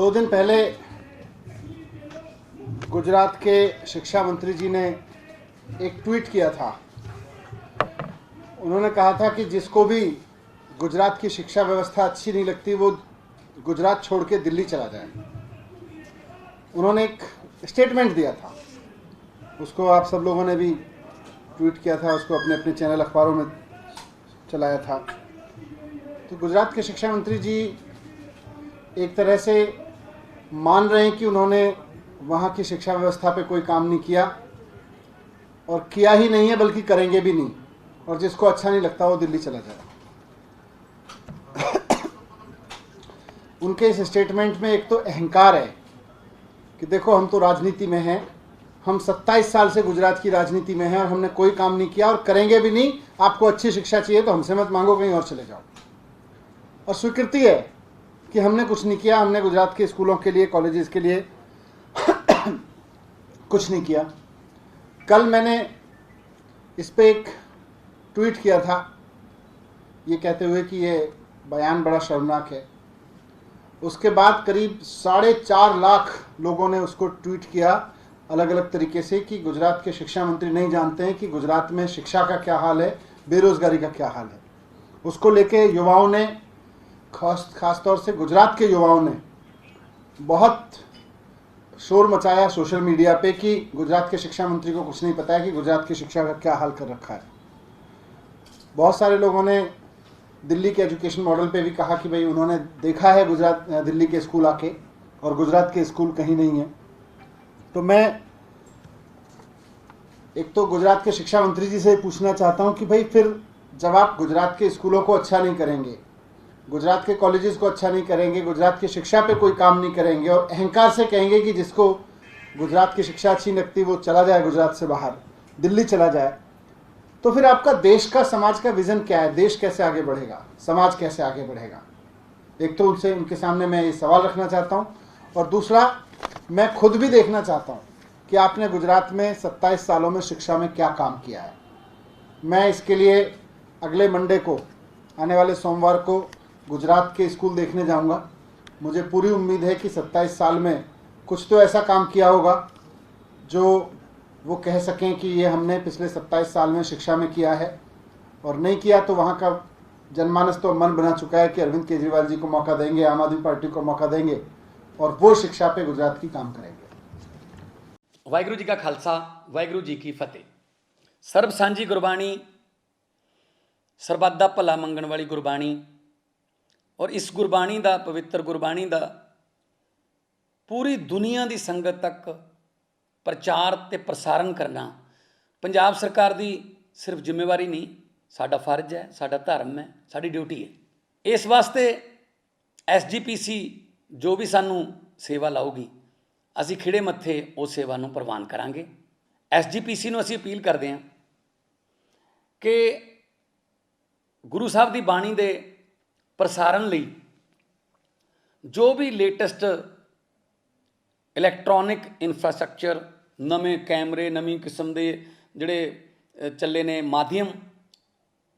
2 दिन पहले गुजरात के शिक्षा मंत्री जी ने एक ट्वीट किया था। उन्होंने कहा था कि जिसको भी गुजरात की शिक्षा व्यवस्था अच्छी नहीं लगती वो गुजरात छोड़ के दिल्ली चला जाए। उन्होंने एक स्टेटमेंट दिया था, उसको आप सब लोगों ने भी ट्वीट किया था, उसको अपने अपने चैनल अखबारों में चलाया था। तो गुजरात के शिक्षा मंत्री जी एक तरह से मान रहे हैं कि उन्होंने वहाँ की शिक्षा व्यवस्था पे कोई काम नहीं किया, और किया ही नहीं है बल्कि करेंगे भी नहीं, और जिसको अच्छा नहीं लगता वो दिल्ली चला जाए। उनके इस स्टेटमेंट में एक तो अहंकार है कि देखो हम तो राजनीति में हैं, हम 27 साल से गुजरात की राजनीति में हैं और हमने कोई काम नहीं किया और करेंगे भी नहीं। आपको अच्छी शिक्षा चाहिए तो हमसे मत मांगो, कहीं और चले जाओ। और स्वीकृति है कि हमने कुछ नहीं किया, हमने गुजरात के स्कूलों के लिए, कॉलेजेस के लिए कुछ नहीं किया। कल मैंने इस पे एक ट्वीट किया था ये कहते हुए कि ये बयान बड़ा शर्मनाक है। उसके बाद करीब 4.5 लाख लोगों ने उसको ट्वीट किया अलग अलग तरीके से कि गुजरात के शिक्षा मंत्री नहीं जानते हैं कि गुजरात में शिक्षा का क्या हाल है, बेरोजगारी का क्या हाल है। उसको लेके युवाओं ने, खास तौर से गुजरात के युवाओं ने बहुत शोर मचाया सोशल मीडिया पे कि गुजरात के शिक्षा मंत्री को कुछ नहीं पता है कि गुजरात की शिक्षा का क्या हाल कर रखा है। बहुत सारे लोगों ने दिल्ली के एजुकेशन मॉडल पे भी कहा कि भाई उन्होंने देखा है दिल्ली के स्कूल आके, और गुजरात के स्कूल कहीं नहीं है। तो मैं एक तो गुजरात के शिक्षा मंत्री जी से पूछना चाहता हूं कि भाई फिर जब आप गुजरात के स्कूलों को अच्छा नहीं करेंगे, गुजरात के कॉलेजेस को अच्छा नहीं करेंगे, गुजरात की शिक्षा पे कोई काम नहीं करेंगे और अहंकार से कहेंगे कि जिसको गुजरात की शिक्षा अच्छी लगती वो चला जाए, गुजरात से बाहर दिल्ली चला जाए, तो फिर आपका देश का, समाज का विजन क्या है? देश कैसे आगे बढ़ेगा, समाज कैसे आगे बढ़ेगा? एक तो उनके सामने मैं ये सवाल रखना चाहता हूँ, और दूसरा मैं खुद भी देखना चाहता हूँ कि आपने गुजरात में 27 सालों में शिक्षा में क्या काम किया है। मैं इसके लिए अगले मंडे को, आने वाले सोमवार को गुजरात के स्कूल देखने जाऊंगा। मुझे पूरी उम्मीद है कि 27 साल में कुछ तो ऐसा काम किया होगा जो वो कह सकें कि ये हमने पिछले 27 साल में शिक्षा में किया है, और नहीं किया तो वहाँ का जनमानस तो मन बना चुका है कि अरविंद केजरीवाल जी को मौका देंगे, आम आदमी पार्टी को मौका देंगे और वो शिक्षा पे गुजरात की काम करेंगे। वाहिगुरू जी का खालसा, वाहिगुरू जी की फतेह। सर्ब सांझी गुरबाणी, ਸਰਬੱਤ ਦਾ ਭਲਾ ਮੰਗਣ ਵਾਲੀ ਗੁਰਬਾਣੀ, ਔਰ ਇਸ ਗੁਰਬਾਣੀ ਦਾ, ਪਵਿੱਤਰ ਗੁਰਬਾਣੀ ਦਾ ਪੂਰੀ ਦੁਨੀਆ ਦੀ ਸੰਗਤ ਤੱਕ ਪ੍ਰਚਾਰ ਤੇ ਪ੍ਰਸਾਰਨ ਕਰਨਾ ਪੰਜਾਬ ਸਰਕਾਰ ਦੀ ਸਿਰਫ ਜ਼ਿੰਮੇਵਾਰੀ ਨਹੀਂ, ਸਾਡਾ ਫਰਜ਼ ਹੈ, ਸਾਡਾ ਧਰਮ ਹੈ, ਸਾਡੀ ਡਿਊਟੀ ਹੈ। ਇਸ ਵਾਸਤੇ SGPC ਜੋ ਵੀ ਸਾਨੂੰ ਸੇਵਾ ਲਾਊਗੀ, ਅਸੀਂ ਖਿੜੇ ਮੱਥੇ ਉਸ ਸੇਵਾ ਨੂੰ ਪ੍ਰਵਾਨ ਕਰਾਂਗੇ। SGPC ਨੂੰ ਅਸੀਂ ਅਪੀਲ ਕਰਦੇ ਹਾਂ ਕਿ ਗੁਰੂ ਸਾਹਿਬ ਦੀ ਬਾਣੀ ਦੇ ਪ੍ਰਸਾਰਨ ਲਈ ਜੋ ਵੀ ਲੇਟੈਸਟ ਇਲੈਕਟ੍ਰੋਨਿਕ ਇਨਫਰਾਸਟਰਕਚਰ, ਨਵੇਂ ਕੈਮਰੇ, ਨਵੀਂ ਕਿਸਮ ਦੇ ਜਿਹੜੇ ਚੱਲੇ ਨੇ ਮਾਧਿਅਮ,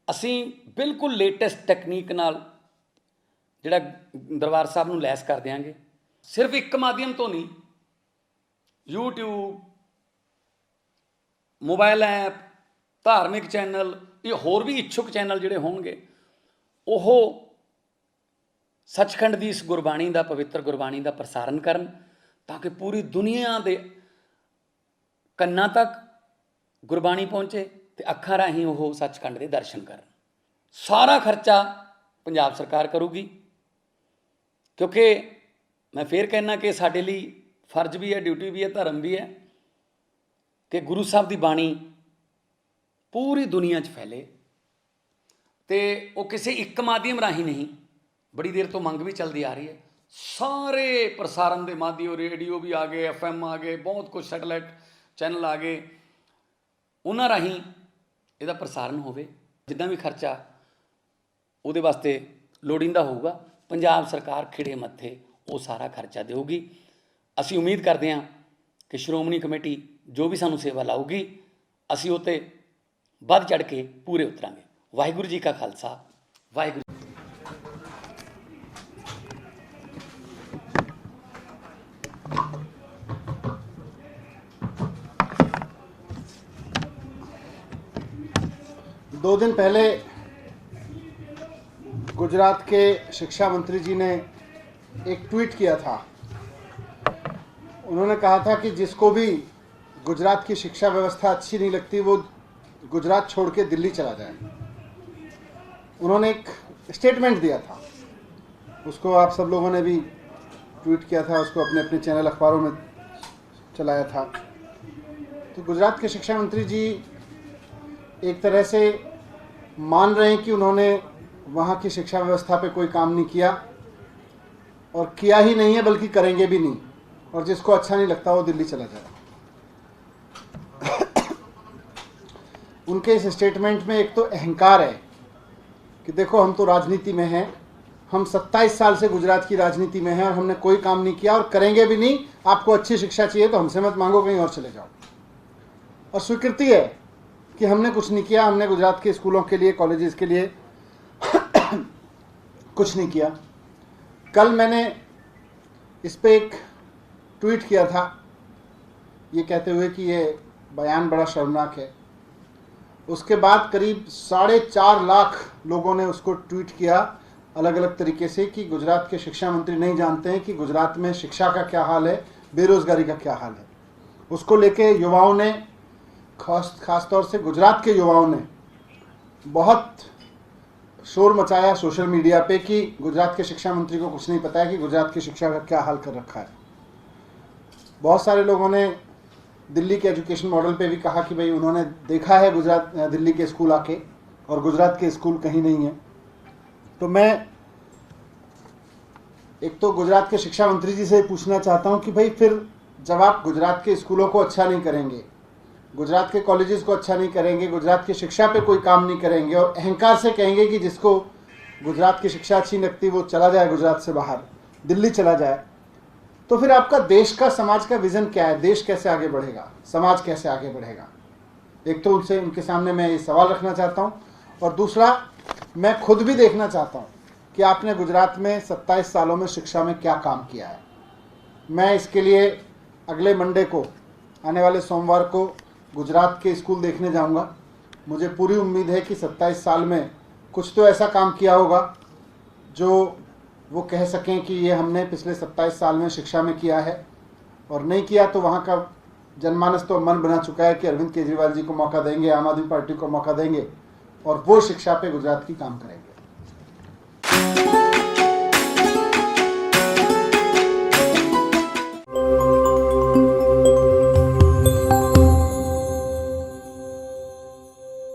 ਅਸੀਂ ਬਿਲਕੁਲ ਲੇਟੈਸਟ ਟੈਕਨੀਕ ਨਾਲ ਜਿਹੜਾ ਦਰਬਾਰ ਸਾਹਿਬ ਨੂੰ ਲੈਸ ਕਰ ਦਿਆਂਗੇ। ਸਿਰਫ ਇੱਕ ਮਾਧਿਅਮ ਤੋਂ ਨਹੀਂ, YouTube, ਮੋਬਾਈਲ ਐਪ, ਧਾਰਮਿਕ ਚੈਨਲ, ਇਹ ਹੋਰ ਵੀ ਇੱਛੁਕ ਚੈਨਲ ਜਿਹੜੇ ਹੋਣਗੇ ਉਹ ਸੱਚਖੰਡ ਦੀ ਇਸ ਗੁਰਬਾਣੀ ਦਾ, ਪਵਿੱਤਰ ਗੁਰਬਾਣੀ ਦਾ ਪ੍ਰਸਾਰਨ ਕਰਨ, ਤਾਂ ਕਿ ਪੂਰੀ ਦੁਨੀਆ ਦੇ ਕੰਨਾਂ ਤੱਕ ਗੁਰਬਾਣੀ ਪਹੁੰਚੇ ਤੇ ਅੱਖਾਂ ਰਾਹੀਂ ਉਹ ਸੱਚਖੰਡ ਦੇ ਦਰਸ਼ਨ ਕਰਨ। ਸਾਰਾ ਖਰਚਾ ਪੰਜਾਬ ਸਰਕਾਰ ਕਰੂਗੀ, ਕਿਉਂਕਿ ਮੈਂ ਫੇਰ ਕਹਿਣਾ ਕਿ ਸਾਡੇ ਲਈ ਫਰਜ਼ ਵੀ ਹੈ, ਡਿਊਟੀ ਵੀ ਹੈ, ਧਰਮ ਵੀ ਹੈ ਕਿ ਗੁਰੂ ਸਾਹਿਬ ਦੀ ਬਾਣੀ ਪੂਰੀ ਦੁਨੀਆ 'ਚ ਫੈਲੇ, ਅਤੇ ਉਹ ਕਿਸੇ ਇੱਕ ਮਾਧਿਅਮ ਰਾਹੀਂ ਨਹੀਂ, ਬੜੀ ਦੇਰ ਤੋਂ ਮੰਗ ਵੀ ਚੱਲਦੀ ਆ ਰਹੀ ਹੈ। ਸਾਰੇ ਪ੍ਰਸਾਰਨ ਦੇ ਮਾਧਿਅਮ, ਰੇਡੀਓ ਵੀ ਆ ਗਏ, FM ਆ ਗਏ, ਬਹੁਤ ਕੁਛ ਸੈਟੇਲਾਈਟ ਚੈਨਲ ਆ ਗਏ, ਉਹਨਾਂ ਰਾਹੀਂ ਇਹਦਾ ਪ੍ਰਸਾਰਨ ਹੋਵੇ। ਜਿੱਦਾਂ ਵੀ ਖਰਚਾ ਉਹਦੇ ਵਾਸਤੇ ਲੋੜੀਂਦਾ ਹੋਊਗਾ, ਪੰਜਾਬ ਸਰਕਾਰ ਖਿੜੇ ਮੱਥੇ ਉਹ ਸਾਰਾ ਖਰਚਾ ਦੇਊਗੀ। ਅਸੀਂ ਉਮੀਦ ਕਰਦੇ ਹਾਂ ਕਿ ਸ਼੍ਰੋਮਣੀ ਕਮੇਟੀ ਜੋ ਵੀ ਸਾਨੂੰ ਸੇਵਾ ਲਾਊਗੀ, ਅਸੀਂ ਉਹ 'ਤੇ ਵੱਧ ਚੜ੍ਹ ਕੇ ਪੂਰੇ ਉਤਰਾਂਗੇ। ਵਾਹਿਗੁਰੂ ਜੀ ਕਾ ਖਾਲਸਾ, ਵਾਹਿਗੁਰੂ। 2 दिन पहले गुजरात के शिक्षा मंत्री जी ने एक ट्वीट किया था। उन्होंने कहा था कि जिसको भी गुजरात की शिक्षा व्यवस्था अच्छी नहीं लगती वो गुजरात छोड़ के दिल्ली चला जाए। उन्होंने एक स्टेटमेंट दिया था, उसको आप सब लोगों ने भी ट्वीट किया था, उसको अपने अपने चैनल अखबारों में चलाया था। तो गुजरात के शिक्षा मंत्री जी एक तरह से मान रहे हैं कि उन्होंने वहाँ की शिक्षा व्यवस्था पे कोई काम नहीं किया, और किया ही नहीं है बल्कि करेंगे भी नहीं, और जिसको अच्छा नहीं लगता वो दिल्ली चला जाए। उनके इस स्टेटमेंट में एक तो अहंकार है कि देखो हम तो राजनीति में हैं, हम 27 साल से गुजरात की राजनीति में हैं और हमने कोई काम नहीं किया और करेंगे भी नहीं। आपको अच्छी शिक्षा चाहिए तो हमसे मत मांगो, कहीं और चले जाओ। और स्वीकृति है कि हमने कुछ नहीं किया, हमने गुजरात के स्कूलों के लिए, कॉलेजेस के लिए कुछ नहीं किया। कल मैंने इस पे एक ट्वीट किया था ये कहते हुए कि ये बयान बड़ा शर्मनाक है। उसके बाद करीब 4.5 लाख लोगों ने उसको ट्वीट किया अलग अलग तरीके से कि गुजरात के शिक्षा मंत्री नहीं जानते हैं कि गुजरात में शिक्षा का क्या हाल है, बेरोजगारी का क्या हाल है। उसको लेके युवाओं ने, खास तौर से गुजरात के युवाओं ने बहुत शोर मचाया सोशल मीडिया पे कि गुजरात के शिक्षा मंत्री को कुछ नहीं पता है कि गुजरात की शिक्षा का क्या हाल कर रखा है। बहुत सारे लोगों ने दिल्ली के एजुकेशन मॉडल पे भी कहा कि भाई उन्होंने देखा है दिल्ली के स्कूल आके, और गुजरात के स्कूल कहीं नहीं है। तो मैं एक तो गुजरात के शिक्षा मंत्री जी से पूछना चाहता हूं कि भाई फिर जब आप गुजरात के स्कूलों को अच्छा नहीं करेंगे, गुजरात के कॉलेजेस को अच्छा नहीं करेंगे, गुजरात की शिक्षा पे कोई काम नहीं करेंगे और अहंकार से कहेंगे कि जिसको गुजरात की शिक्षा अच्छी लगती वो चला जाए गुजरात से बाहर, दिल्ली चला जाए, तो फिर आपका देश का, समाज का विजन क्या है? देश कैसे आगे बढ़ेगा, समाज कैसे आगे बढ़ेगा? एक तो उनके सामने मैं ये सवाल रखना चाहता हूँ, और दूसरा मैं खुद भी देखना चाहता हूँ कि आपने गुजरात में 27 सालों में शिक्षा में क्या काम किया है। मैं इसके लिए अगले मंडे को, आने वाले सोमवार को गुजरात के स्कूल देखने जाऊंगा। मुझे पूरी उम्मीद है कि 27 साल में कुछ तो ऐसा काम किया होगा जो वो कह सकें कि ये हमने पिछले 27 साल में शिक्षा में किया है, और नहीं किया तो वहाँ का जनमानस तो मन बना चुका है कि अरविंद केजरीवाल जी को मौका देंगे, आम आदमी पार्टी को मौका देंगे और वो शिक्षा पे गुजरात की काम करेंगे।